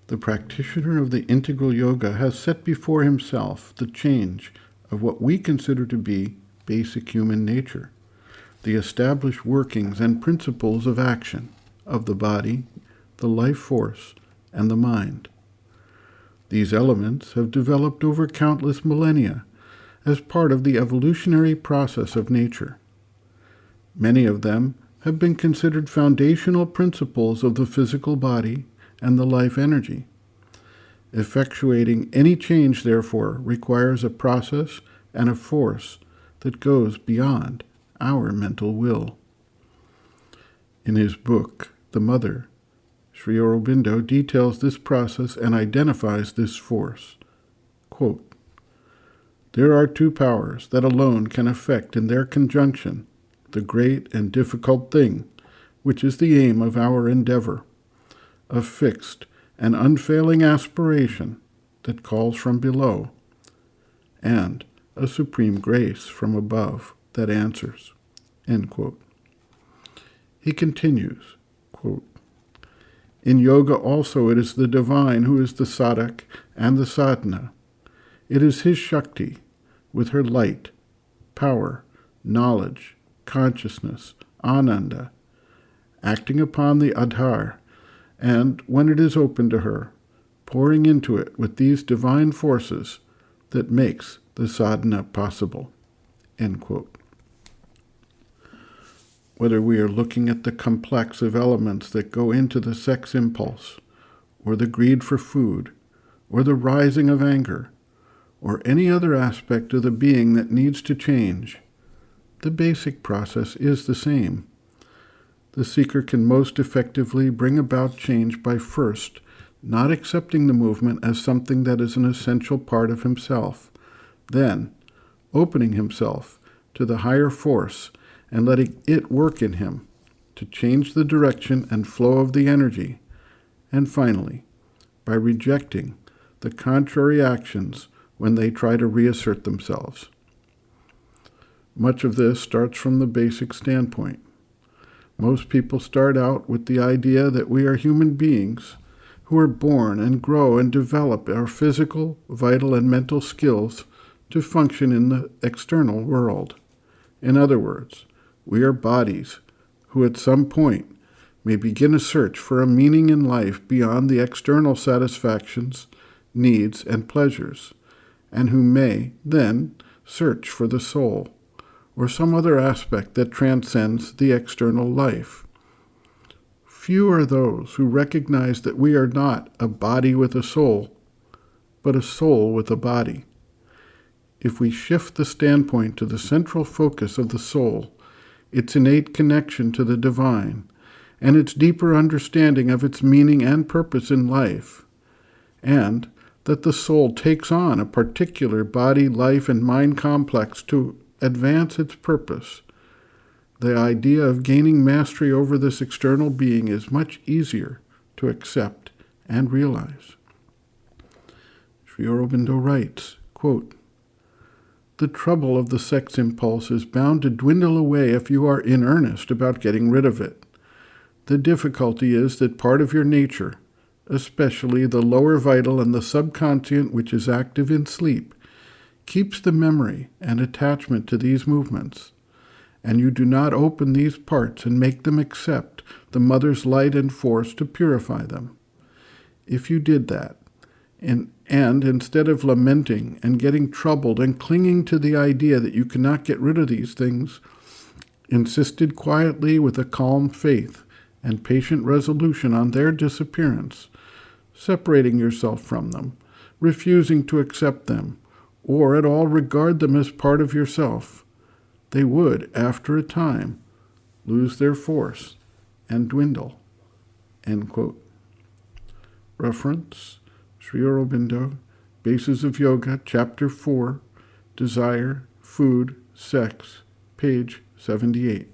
The practitioner of the integral yoga has set before himself the change of what we consider to be basic human nature, the established workings and principles of action of the body, the life force, and the mind. These elements have developed over countless millennia as part of the evolutionary process of nature. Many of them have been considered foundational principles of the physical body and the life energy. Effectuating any change, therefore, requires a process and a force that goes beyond our mental will. In his book, The Mother, Sri Aurobindo details this process and identifies this force. Quote, "There are two powers that alone can effect in their conjunction the great and difficult thing, which is the aim of our endeavor, a fixed and unfailing aspiration that calls from below, and a supreme grace from above that answers." End quote. He continues, quote, "In yoga also it is the divine who is the sadhak and the sadhana. It is his Shakti, with her light, power, knowledge, consciousness, ananda, acting upon the adhar, and, when it is open to her, pouring into it with these divine forces that makes the sadhana possible." End quote. Whether we are looking at the complex of elements that go into the sex impulse, or the greed for food, or the rising of anger, or any other aspect of the being that needs to change, the basic process is the same. The seeker can most effectively bring about change by first not accepting the movement as something that is an essential part of himself, then opening himself to the higher force and letting it work in him to change the direction and flow of the energy, and finally, by rejecting the contrary actions when they try to reassert themselves. Much of this starts from the basic standpoint. Most people start out with the idea that we are human beings who are born and grow and develop our physical, vital, and mental skills to function in the external world. In other words, we are bodies who at some point may begin a search for a meaning in life beyond the external satisfactions, needs, and pleasures, and who may then search for the soul, or some other aspect that transcends the external life. Few are those who recognize that we are not a body with a soul, but a soul with a body. If we shift the standpoint to the central focus of the soul, its innate connection to the divine, and its deeper understanding of its meaning and purpose in life, and that the soul takes on a particular body, life, and mind complex to advance its purpose, the idea of gaining mastery over this external being is much easier to accept and realize. Sri Aurobindo writes, quote, "The trouble of the sex impulse is bound to dwindle away if you are in earnest about getting rid of it. The difficulty is that part of your nature, especially the lower vital and the subconscient which is active in sleep, keeps the memory and attachment to these movements, and you do not open these parts and make them accept the mother's light and force to purify them. If you did that, and instead of lamenting and getting troubled and clinging to the idea that you cannot get rid of these things, insisted quietly with a calm faith and patient resolution on their disappearance, separating yourself from them, refusing to accept them, or at all regard them as part of yourself, they would, after a time, lose their force and dwindle." End quote. Reference, Sri Aurobindo, Bases of Yoga, Chapter 4, Desire, Food, Sex, page 78.